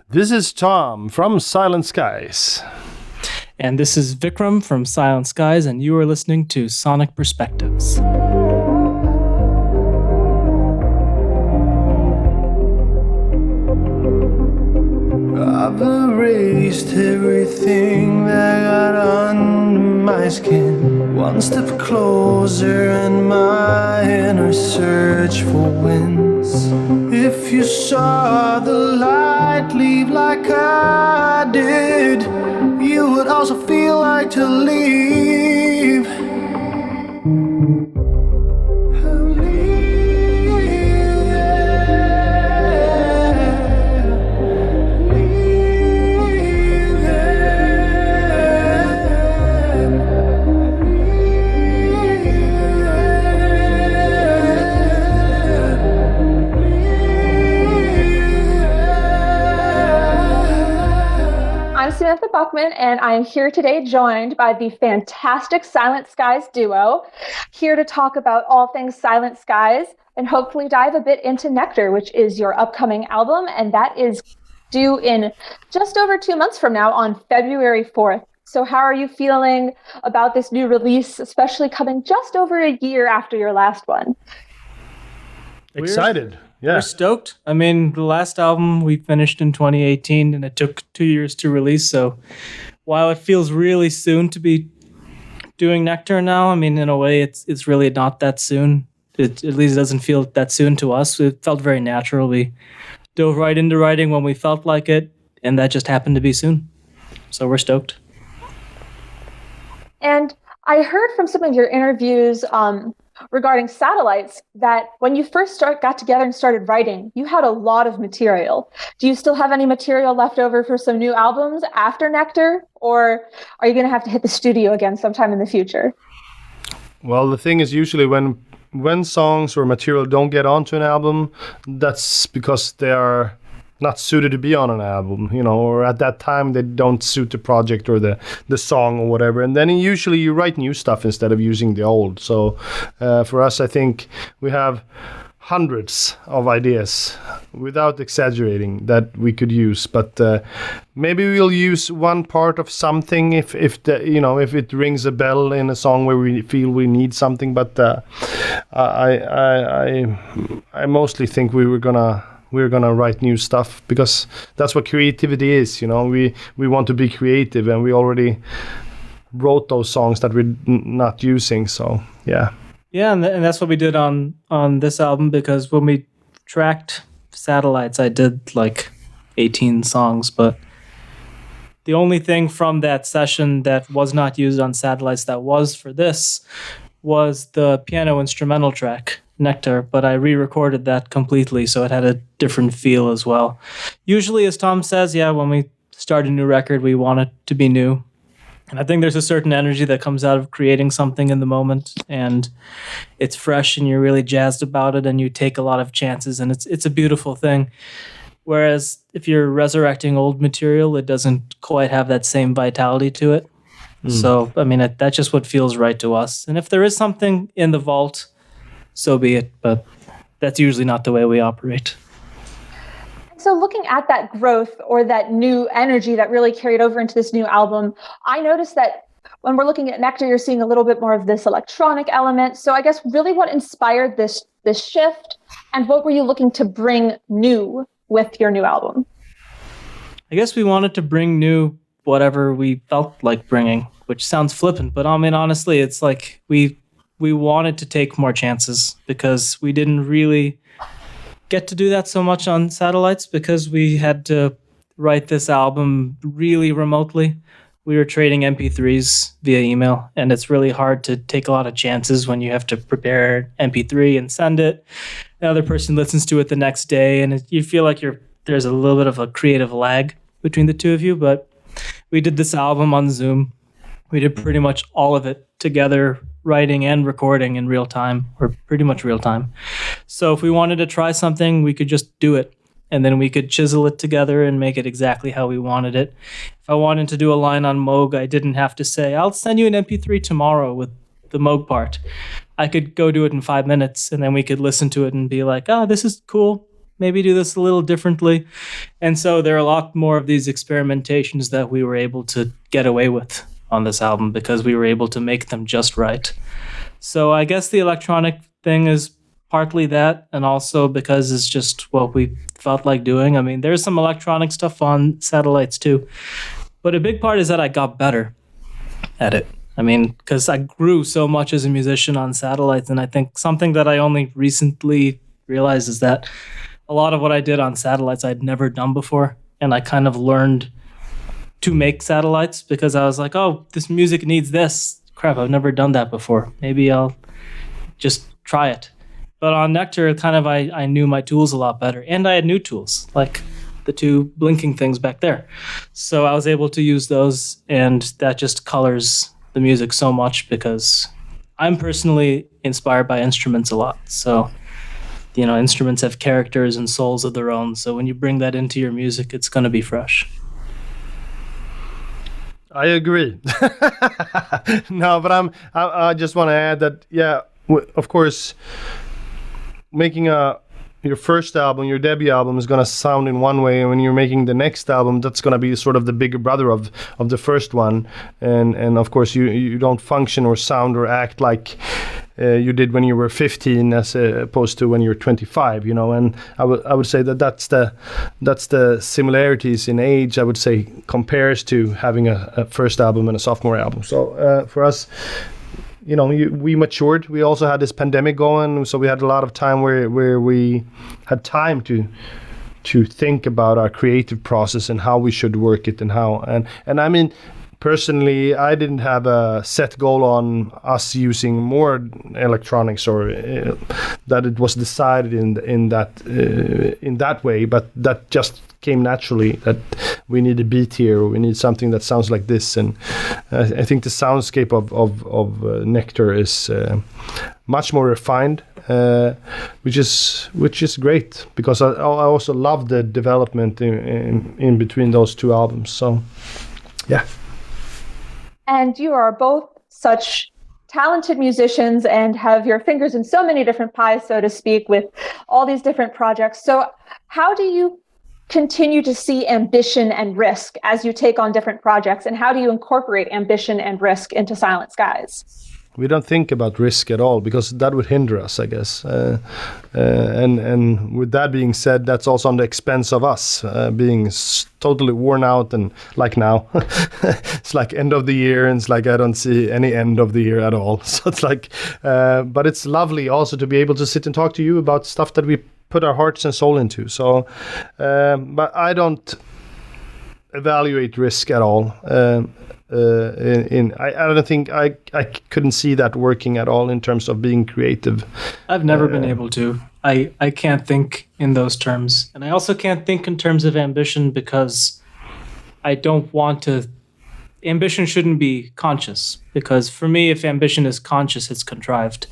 This is Tom from Silent Skies. And this is Vikram from Silent Skies, and you are listening to Sonic Perspectives. I've erased everything that got under my skin. One step closer and my inner search for wins. If you saw the light leave like I did, you would also feel like to leave. Samantha Buckman, and I am here today joined by the fantastic Silent Skies duo, here to talk about all things Silent Skies and hopefully dive a bit into Nectar, which is your upcoming album, and that is due in just over 2 months from now on February 4th. So how are you feeling about this new release, especially coming just over a year after your last one? Excited. Yeah. We're stoked. I mean, the last album we finished in 2018 and it took 2 years to release. So while it feels really soon to be doing Nectar now, I mean, in a way, it's really not that soon. At least it doesn't feel that soon to us. It felt very natural. We dove right into writing when we felt like it, and that just happened to be soon. So we're stoked. And I heard from some of your interviews regarding Satellites that when you first got together and started writing, you had a lot of material. Do you still have any material left over for some new albums after Nectar, or are you going to have to hit the studio again sometime in the future? Well, the thing is, usually when songs or material don't get onto an album, that's because they are not suited to be on an album, or at that time they don't suit the project or the song or whatever. And then usually you write new stuff instead of using the old. So for us, I think we have hundreds of ideas, without exaggerating, that we could use. But maybe we'll use one part of something if it rings a bell in a song where we feel we need something. But I mostly think we're gonna write new stuff, because that's what creativity is. We want to be creative, and we already wrote those songs that we're not using. So yeah. Yeah, and that's what we did on this album, because when we tracked Satellites, I did like 18 songs, but the only thing from that session that was not used on Satellites that was for this was the piano instrumental track, Nectar, but I re-recorded that completely, so it had a different feel as well. Usually, as Tom says, when we start a new record, we want it to be new. And I think there's a certain energy that comes out of creating something in the moment, and it's fresh and you're really jazzed about it, and you take a lot of chances, and it's a beautiful thing. Whereas if you're resurrecting old material, it doesn't quite have that same vitality to it. So, I mean, that's just what feels right to us. And if there is something in the vault, so be it, but that's usually not the way we operate. So looking at that growth or that new energy that really carried over into this new album, I noticed that when we're looking at Nectar, you're seeing a little bit more of this electronic element. So I guess really what inspired this shift, and what were you looking to bring new with your new album? I guess we wanted to bring new whatever we felt like bringing, which sounds flippant, but I mean, honestly, it's like we wanted to take more chances, because we didn't really get to do that so much on Satellites, because we had to write this album really remotely. We were trading MP3s via email, and it's really hard to take a lot of chances when you have to prepare MP3 and send it. The other person listens to it the next day, and you feel like there's a little bit of a creative lag between the two of you. But we did this album on Zoom. We did pretty much all of it together, writing and recording in real time, or pretty much real time. So if we wanted to try something, we could just do it, and then we could chisel it together and make it exactly how we wanted it. If I wanted to do a line on Moog, I didn't have to say, I'll send you an MP3 tomorrow with the Moog part. I could go do it in 5 minutes, and then we could listen to it and be like, oh, this is cool. maybe do this a little differently. And so there are a lot more of these experimentations that we were able to get away with on this album because we were able to make them just right. So I guess the electronic thing is partly that, and also because it's just what we felt like doing. I mean, there's some electronic stuff on Satellites too, but a big part is that I got better at it. I mean, because I grew so much as a musician on Satellites, and I think something that I only recently realized is that a lot of what I did on Satellites I'd never done before, and I kind of learned to make Satellites because I was like, oh, this music needs this. Crap, I've never done that before. Maybe I'll just try it. But on Nectar, kind of I knew my tools a lot better, and I had new tools, like the two blinking things back there. So I was able to use those, and that just colors the music so much because I'm personally inspired by instruments a lot. So, instruments have characters and souls of their own. So when you bring that into your music, it's going to be fresh. I agree. No, but I just want to add that, of course, making your first album, your debut album, is going to sound in one way, and when you're making the next album, that's going to be sort of the bigger brother of the first one, and of course you don't function or sound or act like you did when you were 15 as opposed to when you're 25, and I would say that's the similarities in age, I would say, compares to having a first album and a sophomore album. So for us, we matured. We also had this pandemic going, so we had a lot of time where we had time to think about our creative process and how we should work it and how. And I mean, personally, I didn't have a set goal on us using more electronics or that it was decided in that way, but that just came naturally, that we need a beat here, or we need something that sounds like this. And I think the soundscape of Nectar is much more refined, which is great, because I also love the development in between those two albums. So, yeah. And you are both such talented musicians and have your fingers in so many different pies, so to speak, with all these different projects. So how do you continue to see ambition and risk as you take on different projects, and how do you incorporate ambition and risk into Silent Skies? We don't think about risk at all, because that would hinder us, I guess. And with that being said, that's also on the expense of us being totally worn out. And like now, it's like end of the year, and it's like I don't see any end of the year at all. So it's like, but it's lovely also to be able to sit and talk to you about stuff that we put our hearts and soul into. So, but I don't evaluate risk at all. I don't think I couldn't see that working at all in terms of being creative. I've never been able to. I can't think in those terms. And I also can't think in terms of ambition, because I don't want to. Ambition shouldn't be conscious, because for me, if ambition is conscious, it's contrived.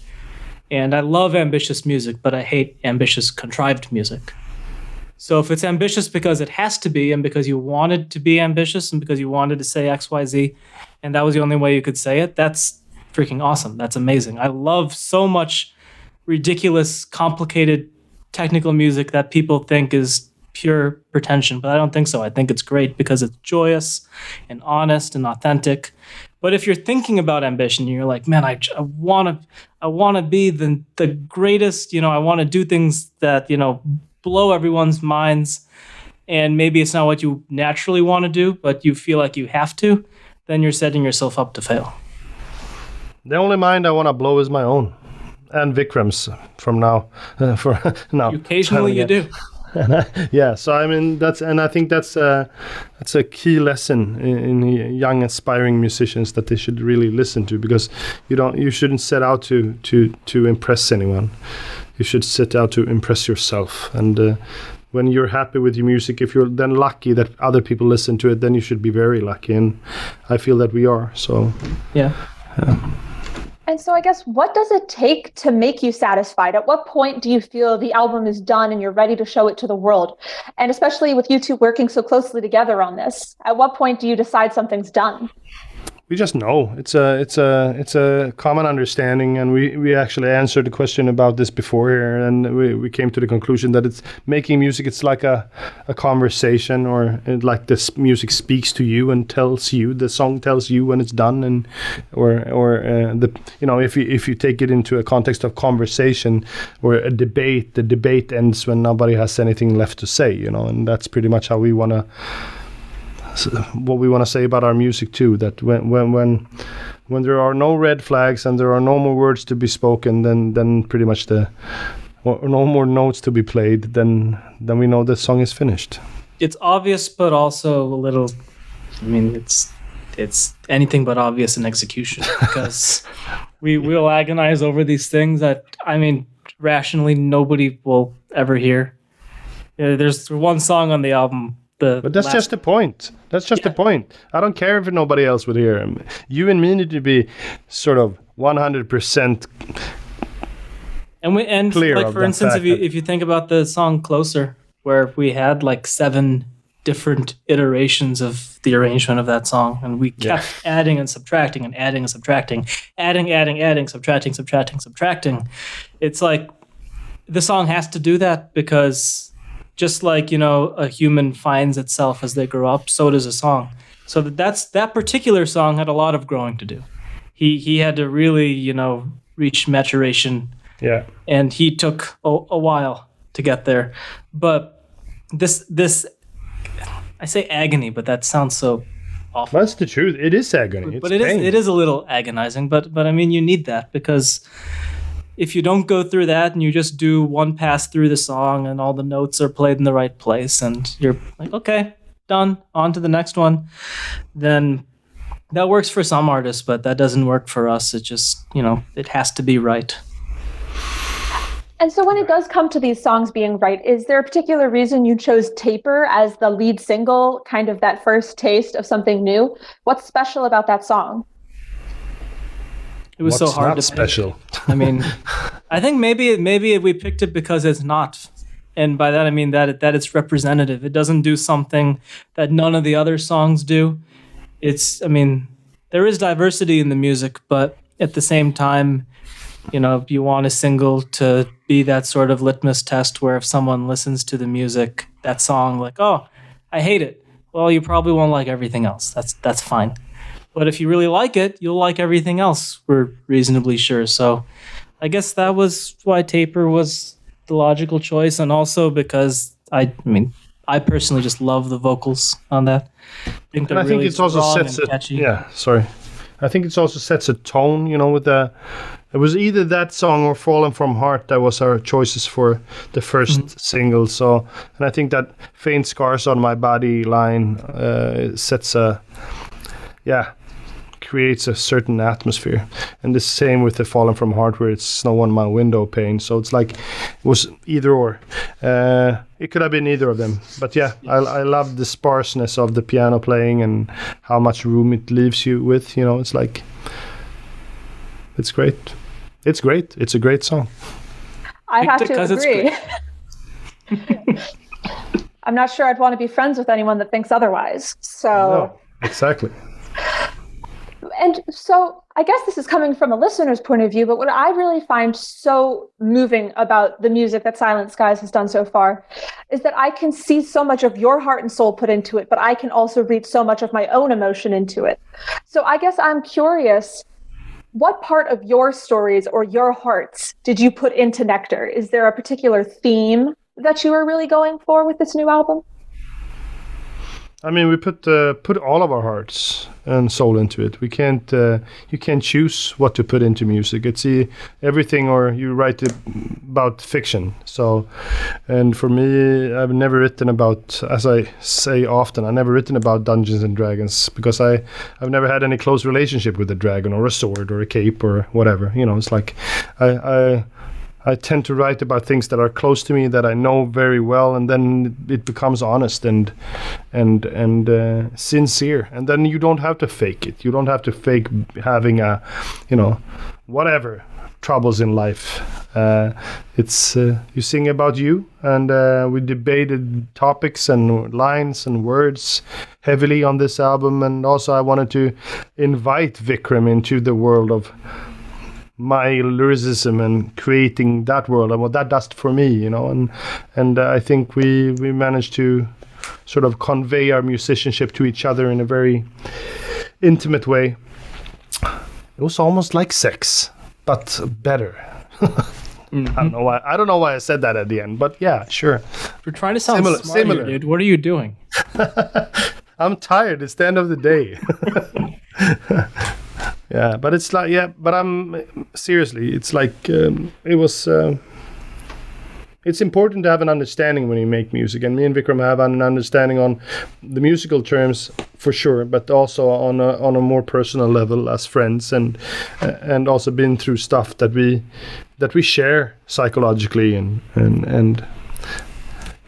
And I love ambitious music, but I hate ambitious contrived music. So if it's ambitious because it has to be, and because you wanted to be ambitious, and because you wanted to say X, Y, Z, and that was the only way you could say it, that's freaking awesome. That's amazing. I love so much ridiculous, complicated, technical music that people think is pure pretension, but I don't think so. I think it's great because it's joyous and honest and authentic. But if you're thinking about ambition, you're like, man, I want to be the greatest, I want to do things that, blow everyone's minds, and maybe it's not what you naturally want to do, but you feel like you have to, then you're setting yourself up to fail. The only mind I want to blow is my own, and Vikram's from now. For now, occasionally you do. Yeah, so I mean I think that's a key lesson in young aspiring musicians that they should really listen to, because you shouldn't set out to impress anyone. You should set out to impress yourself, and when you're happy with your music, if you're then lucky that other people listen to it, then you should be very lucky, and I feel that we are. So yeah. And so I guess, what does it take to make you satisfied? At what point do you feel the album is done and you're ready to show it to the world? And especially with you two working so closely together on this, at what point do you decide something's done? we just know it's a common understanding, and we actually answered the question about this before here, and we came to the conclusion that it's making music. It's like a conversation, or like this music speaks to you and tells you, the song tells you when it's done, and or the if you take it into a context of conversation or a debate, the debate ends when nobody has anything left to say, and that's pretty much how we want to. What we want to say about our music too, that when there are no red flags and there are no more words to be spoken, then pretty much no more notes to be played, then we know the song is finished. It's obvious, but also a little. I mean, it's anything but obvious in execution, because we will agonize over these things that, I mean, rationally nobody will ever hear. There's one song on the album. But that's just the point. That's just the point. I don't care if nobody else would hear him. You and me need to be sort of 100% and clear. Like, for instance, if you think about the song "Closer," where we had like 7 different iterations of the arrangement of that song, and we kept adding and subtracting and adding and subtracting, adding, subtracting. It's like the song has to do that, because just like, a human finds itself as they grow up, so does a song. So that particular song had a lot of growing to do. He had to really, reach maturation. Yeah. And he took a while to get there. But this I say agony, but that sounds so awful. That's the truth. It is agony. But it is a little agonizing, but I mean, you need that, because if you don't go through that and you just do one pass through the song and all the notes are played in the right place and you're like, okay, done, on to the next one, then that works for some artists, but that doesn't work for us. It just, it has to be right. And so when it does come to these songs being right, is there a particular reason you chose Taper as the lead single, kind of that first taste of something new? What's special about that song? It was so hard to special. Pick. I mean, I think maybe we picked it because it's not, and by that I mean that it's representative. It doesn't do something that none of the other songs do. There is diversity in the music, but at the same time, you want a single to be that sort of litmus test where if someone listens to the music, that song, like, oh, I hate it. Well, you probably won't like everything else. That's fine. But if you really like it, you'll like everything else, we're reasonably sure. So I guess that was why Taper was the logical choice. And also because, I personally just love the vocals on that. I think it also sets I think it also sets a tone, it was either that song or Fallen from Heart that was our choices for the first single. So, and I think that Faint Scars on My Body line creates a certain atmosphere, and the same with the Fallen from Heart, where it's Snow on My Window pane. So it's like it was either or. It could have been either of them, but I love the sparseness of the piano playing and how much room it leaves you with. It's like it's great. It's great. It's a great song. I have to agree. I'm not sure I'd want to be friends with anyone that thinks otherwise. So no, exactly. And so I guess this is coming from a listener's point of view, but what I really find so moving about the music that Silent Skies has done so far is that I can see so much of your heart and soul put into it, but I can also read so much of my own emotion into it. So I guess I'm curious, what part of your stories or your hearts did you put into Nectar? Is there a particular theme that you are really going for with this new album? I mean, we put all of our hearts and soul into it. We can't. You can't choose what to put into music. It's everything, or you write about fiction. So, and for me, I've never written about, as I say often, I've never written about Dungeons and Dragons because I've never had any close relationship with a dragon or a sword or a cape or whatever. It's like I tend to write about things that are close to me, that I know very well, and then it becomes honest and sincere. And then you don't have to fake it. You don't have to fake having a, whatever, troubles in life. It's you sing about you, and we debated topics and lines and words heavily on this album. And also I wanted to invite Vikram into the world of my lyricism and creating that world and what that does for me, you know. And I think we managed to sort of convey our musicianship to each other in a very intimate way. It was almost like sex, but better. I don't know why I said that at the end, but yeah, sure. We're trying to sound similar, dude. What are you doing? I'm tired. It's the end of the day. Yeah, but it's like, yeah, but I'm seriously, it's like, it's important to have an understanding when you make music, and me and Vikram have an understanding on the musical terms for sure, but also on a more personal level as friends, and also been through stuff that we share psychologically and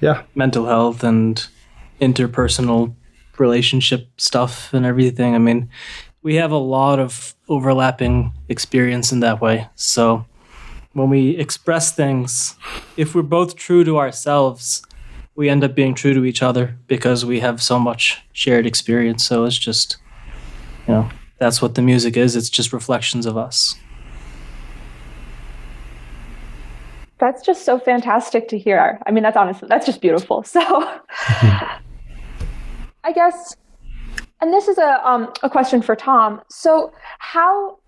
yeah, mental health and interpersonal relationship stuff and everything. I mean, we have a lot of overlapping experience in that way. So when we express things, if we're both true to ourselves, we end up being true to each other because we have so much shared experience. So it's just, you know, that's what the music is. It's just reflections of us. That's just so fantastic to hear. I mean, that's just beautiful. So I guess, and this is a question for Tom. So how,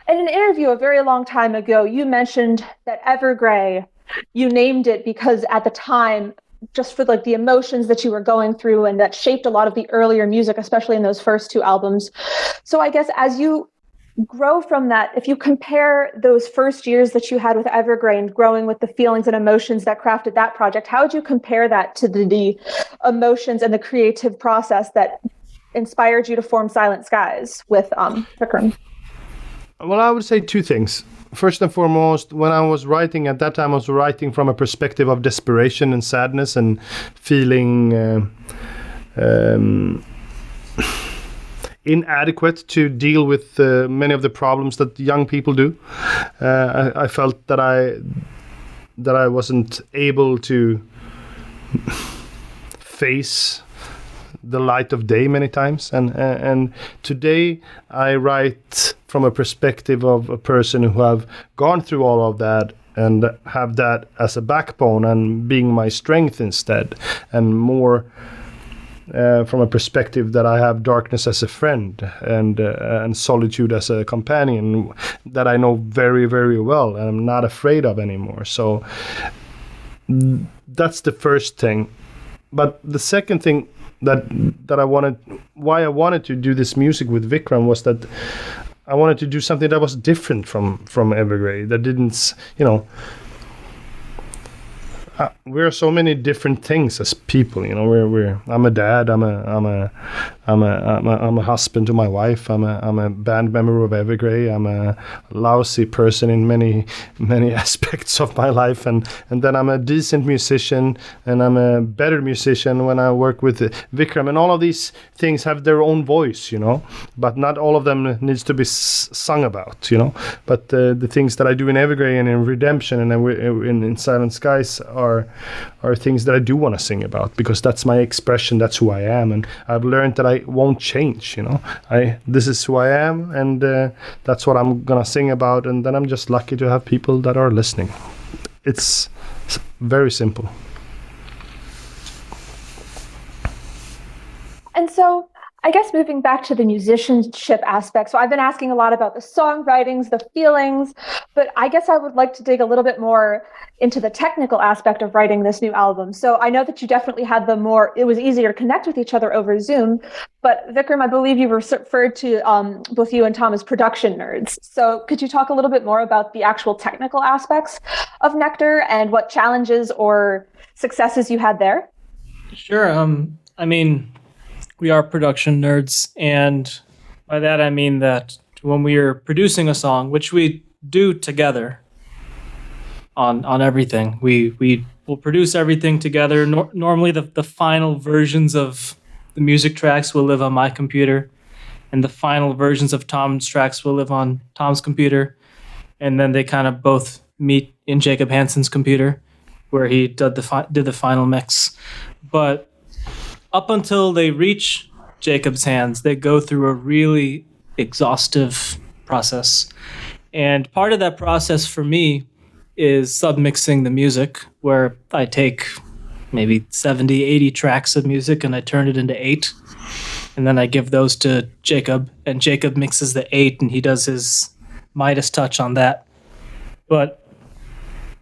in an interview a very long time ago, you mentioned that Evergrey, you named it because at the time, just for like the emotions that you were going through, and that shaped a lot of the earlier music, especially in those first two albums. So I guess as you grow from that, if you compare those first years that you had with Evergrey and growing with the feelings and emotions that crafted that project, how would you compare that to the emotions and the creative process that inspired you to form Silent Skies with Virkram? Well, I would say two things. First and foremost, when I was writing at that time, I was writing from a perspective of desperation and sadness and feeling inadequate to deal with many of the problems that young people do. I felt that I wasn't able to face the light of day many times, and today I write from a perspective of a person who have gone through all of that and have that as a backbone and being my strength instead, and more from a perspective that I have darkness as a friend and solitude as a companion that I know very, very well and I'm not afraid of anymore. So that's the first thing. But the second thing that I wanted, why I wanted to do this music with Vikram, was that I wanted to do something that was different from Evergrey, that didn't, you know, we're so many different things as people, you know. I'm a dad. I'm a husband to my wife. I'm a band member of Evergrey. I'm a lousy person in many aspects of my life, and then I'm a decent musician, and I'm a better musician when I work with Vikram. And all of these things have their own voice, you know, but not all of them needs to be sung about, you know. But the things that I do in Evergrey and in Redemption and in Silent Skies are things that I do want to sing about, because that's my expression, that's who I am, and I've learned that I won't change, you know. This is who I am, and that's what I'm gonna sing about, and then I'm just lucky to have people that are listening. It's very simple. And so I guess moving back to the musicianship aspect, so I've been asking a lot about the songwritings, the feelings, but I guess I would like to dig a little bit more into the technical aspect of writing this new album. So I know that you definitely had it was easier to connect with each other over Zoom, but Vikram, I believe you referred to both you and Tom as production nerds. So could you talk a little bit more about the actual technical aspects of Nectar and what challenges or successes you had there? Sure. I mean, we are production nerds, and by that I mean that when we are producing a song, which we do together on everything, we will produce everything together. Normally the final versions of the music tracks will live on my computer, and the final versions of Tom's tracks will live on Tom's computer. and then they kind of both meet in Jacob Hansen's computer, where he did the final mix. But up until they reach Jacob's hands, they go through a really exhaustive process. And part of that process for me is submixing the music, where I take maybe 70, 80 tracks of music and I turn it into 8. And then I give those to Jacob, and Jacob mixes the 8 and he does his Midas touch on that. But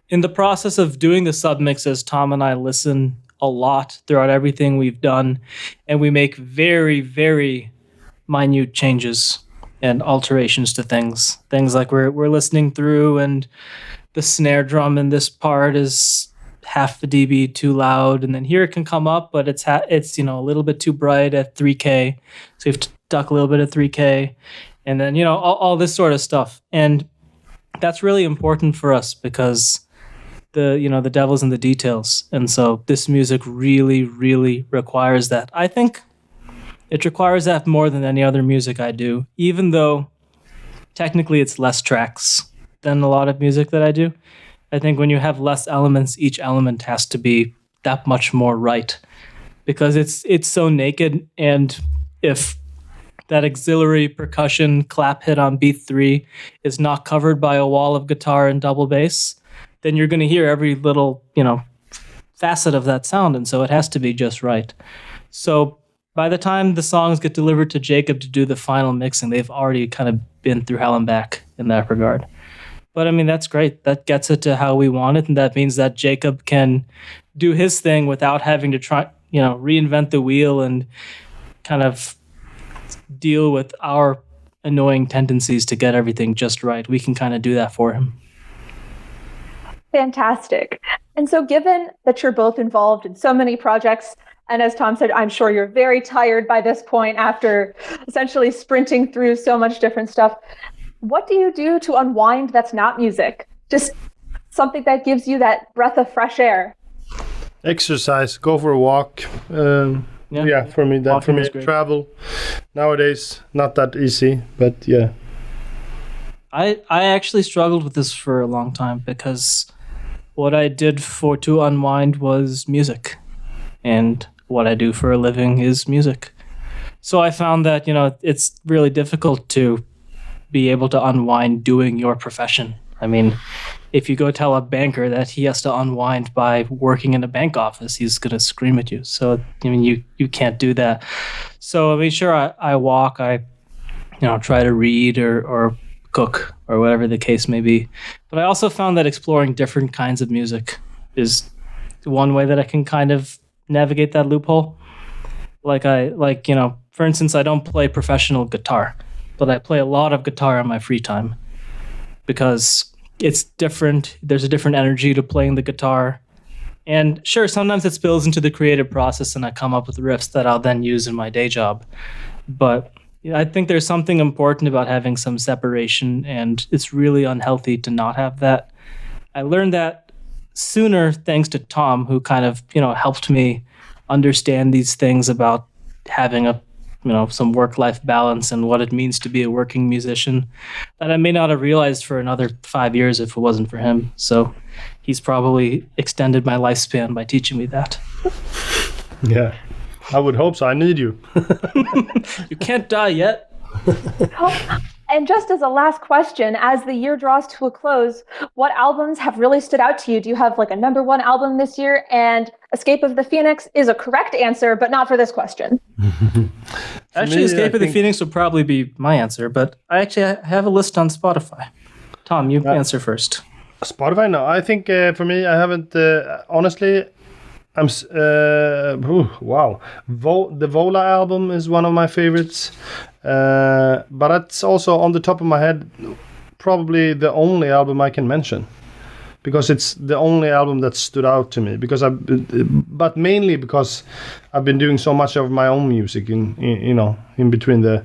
in the process of doing the submixes, Tom and I listen a lot throughout everything we've done, and we make very, very minute changes and alterations to things. Things like we're listening through, and the snare drum in this part is half a dB too loud, and then here it can come up, but it's a little bit too bright at 3K, so you have to duck a little bit at 3K, and then all this sort of stuff. And that's really important for us because the devil's in the details, and so this music really, really requires that. I think it requires that more than any other music I do, even though technically it's less tracks than a lot of music that I do. I think when you have less elements, each element has to be that much more right, because it's so naked. And if that auxiliary percussion clap hit on beat 3 is not covered by a wall of guitar and double bass, then you're going to hear every little, facet of that sound. And so it has to be just right. So by the time the songs get delivered to Jacob to do the final mixing, they've already kind of been through hell and back in that regard. But I mean, that's great. That gets it to how we want it. And that means that Jacob can do his thing without having to try, reinvent the wheel and kind of deal with our annoying tendencies to get everything just right. We can kind of do that for him. Fantastic. And so given that you're both involved in so many projects, and as Tom said, I'm sure you're very tired by this point after essentially sprinting through so much different stuff, what do you do to unwind that's not music? Just something that gives you that breath of fresh air. Exercise, go for a walk. For me, travel. Nowadays, not that easy, but yeah. I actually struggled with this for a long time because what I did to unwind was music, and what I do for a living is music. So I found that, it's really difficult to be able to unwind doing your profession. I mean, if you go tell a banker that he has to unwind by working in a bank office, he's going to scream at you. So, you can't do that. So, sure, I walk, I, try to read or cook or whatever the case may be. But I also found that exploring different kinds of music is one way that I can kind of navigate that loophole. For instance, I don't play professional guitar, but I play a lot of guitar in my free time because it's different. There's a different energy to playing the guitar. And sure, sometimes it spills into the creative process and I come up with riffs that I'll then use in my day job. But I think there's something important about having some separation, and it's really unhealthy to not have that. I learned that sooner thanks to Tom, who kind of, helped me understand these things about having some work-life balance and what it means to be a working musician that I may not have realized for another 5 years if it wasn't for him. So he's probably extended my lifespan by teaching me that. Yeah, I would hope so. I need you. You can't die yet. And just as a last question, as the year draws to a close, what albums have really stood out to you? Do you have a number one album this year? And Escape of the Phoenix is a correct answer, but not for this question. Actually, Escape of the Phoenix would probably be my answer, but I have a list on Spotify. Tom, you answer first. Spotify? No, I think for me, I haven't, honestly, wow. The Vola album is one of my favorites. But that's also on the top of my head, probably the only album I can mention, because it's the only album that stood out to me. But mainly because I've been doing so much of my own music in between the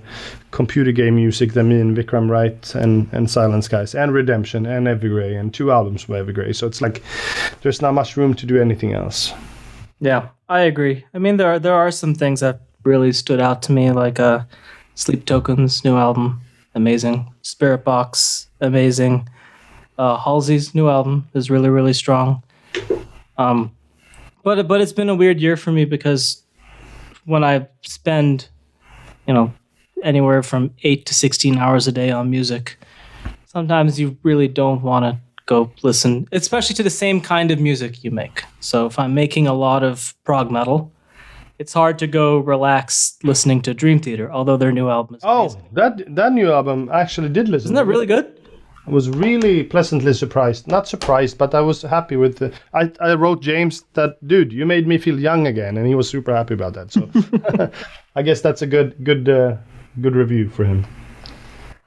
computer game music that me and VIKRAM write, and Silent Skies and Redemption and Evergrey, and 2 albums by Evergrey. So it's like there's not much room to do anything else. Yeah, I agree. There are some things that really stood out to me, like Sleep Tokens, new album, amazing. Spirit Box, amazing. Halsey's new album is really, really strong. But it's been a weird year for me because when I spend, anywhere from 8 to 16 hours a day on music, sometimes you really don't want to go listen, especially to the same kind of music you make. So if I'm making a lot of prog metal, it's hard to go relax listening to Dream Theater, although their new album is amazing. That new album I actually did listen. Isn't that really good? I was really pleasantly surprised. Not surprised, but I was happy with the... I wrote James that, dude, you made me feel young again, and he was super happy about that. So I guess that's a good review for him.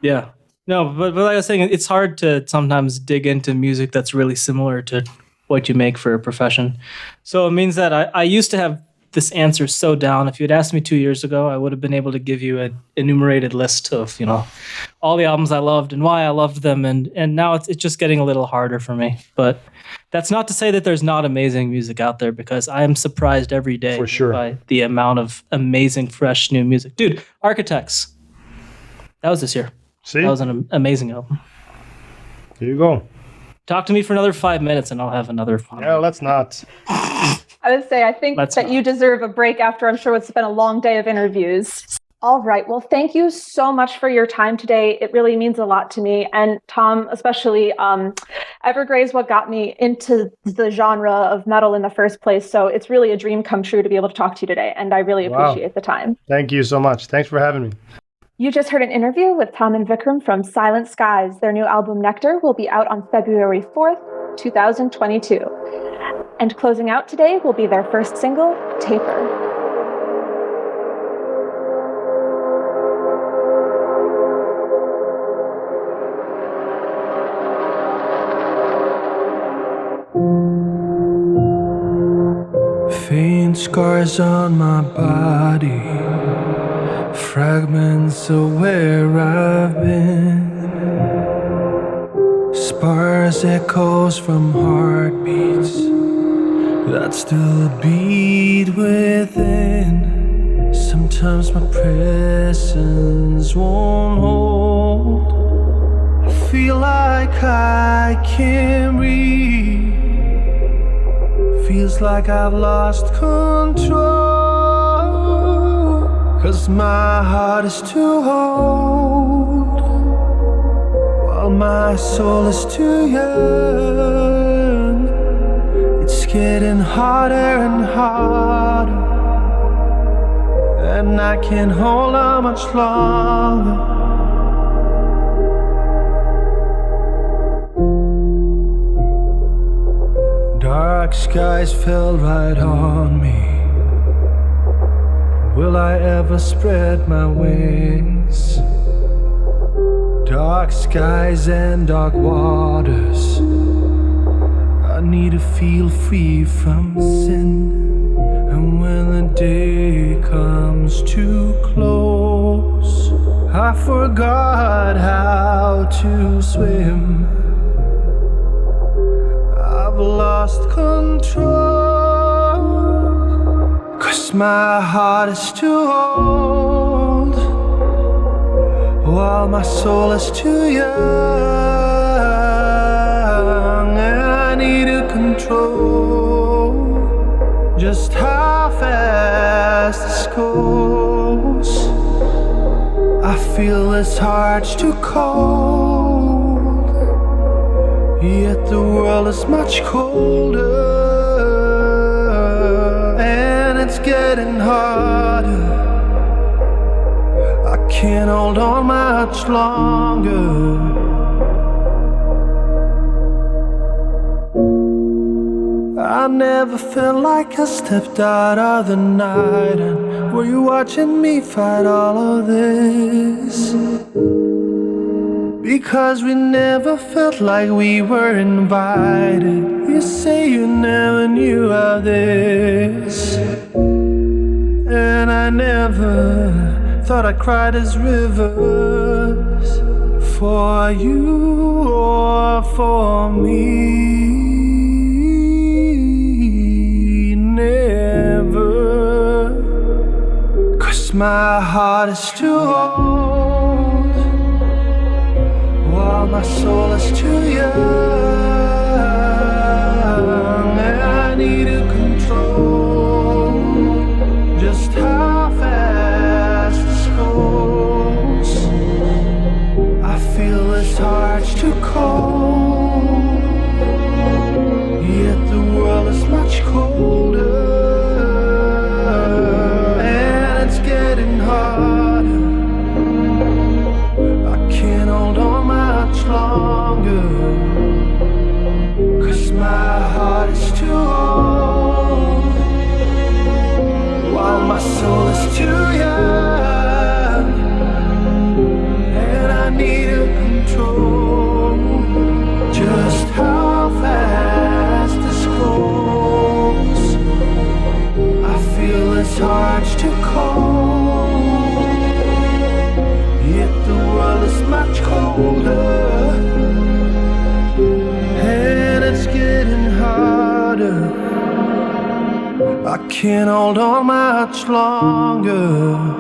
Yeah. No, but like I was saying, it's hard to sometimes dig into music that's really similar to what you make for a profession. So it means that I used to have this answer so down. If you'd asked me 2 years ago, I would have been able to give you an enumerated list of, all the albums I loved and why I loved them. And now it's just getting a little harder for me. But that's not to say that there's not amazing music out there, because I am surprised every day for sure by the amount of amazing, fresh, new music. Dude, Architects. That was this year. See? That was an amazing album. Here you go. Talk to me for another 5 minutes and I'll have another fun. Yeah, let's not. I would say I think that you deserve a break after I'm sure it's been a long day of interviews. All right. Well, thank you so much for your time today. It really means a lot to me. And Tom, especially, Evergrey is what got me into the genre of metal in the first place. So it's really a dream come true to be able to talk to you today. And I really appreciate the time. Thank you so much. Thanks for having me. You just heard an interview with Tom and Vikram from Silent Skies. Their new album, Nectar, will be out on February 4th, 2022. And closing out today will be their first single, Taper. Faint scars on my body, fragments of where I've been, sparse echoes from heartbeats that still beat within. Sometimes my presence won't hold. I feel like I can't breathe. Feels like I've lost control, 'cause my heart is too old, while my soul is too young. It's getting harder and harder, and I can't hold on much longer. Dark skies fell right on me. Will I ever spread my wings? Dark skies and dark waters. I need to feel free from sin. And when the day comes too close, I forgot how to swim. I've lost control, 'cause my heart is too old, while my soul is too young. And I need to control just how fast this goes. I feel this heart's too cold, yet the world is much colder, and it's getting harder. I can't hold on much longer. I never felt like I stepped out of the night. And were you watching me fight all of this? Because we never felt like we were invited. You say you never knew of this, and I never thought I'd cry these rivers for you or for me. Never, 'cause my heart is too old, while my soul is too young. too cold, yet the world is much colder, and it's getting harder. I can't hold on much longer.